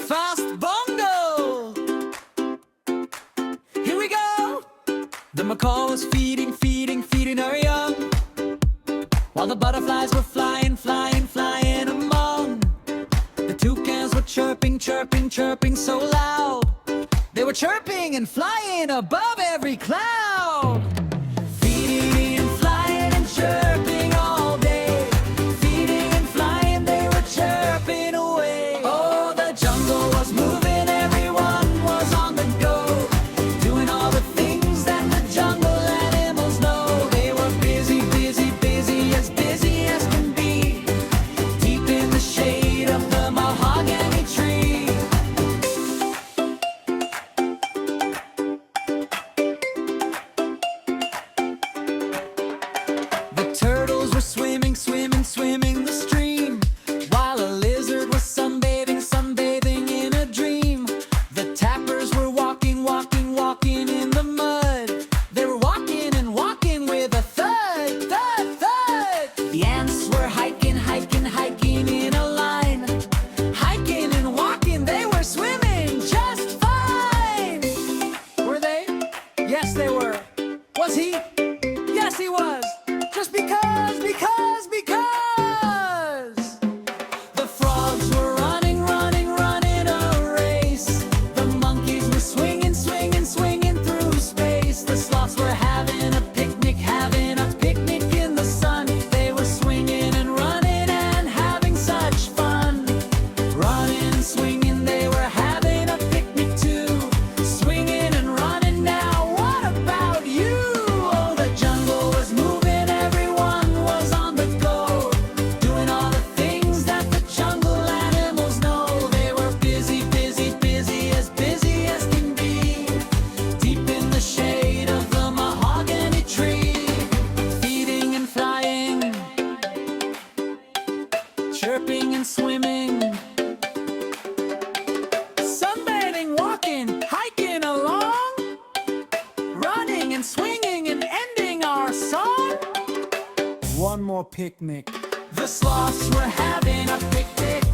fast bongo. Here we go. The macaw was feeding her young, while the butterflies were flying among. The toucans were chirping so loud. They were chirping and flying above every cloud. Feeding and flying and chirping all day. Feeding and flying, they were chirping away. Oh, the jungle was moving, everyone was on the go, doing all the things that the jungle animals know. They were busy as can be, deep in the shade of the mahogany tree. The turtles were swimming the stream, while a lizard was sunbathing in a dream. The tappers were walking in the mud. They were walking with a thud. The ants were hiking in a line. Hiking and walking, they were swimming just fine. Were they? Yes, they were. Was he? Yes, he was. Just because. The frogs were running a race. The monkeys were swinging through space. The sloths were having a picnic in the sun. They were swinging and running and having such fun. Running and swinging, they were having a picnic too. Swinging and running, now what about you? Oh, the jungle was moving, everyone was on the go, doing all the things that the jungle animals know. They were busy as can be, deep in the shade of the mahogany tree. Feeding and flying, chirping and swimming, sunbathing, walking, hiking along, running and swinging and ending our song. One more picnic. The sloths were having a picnic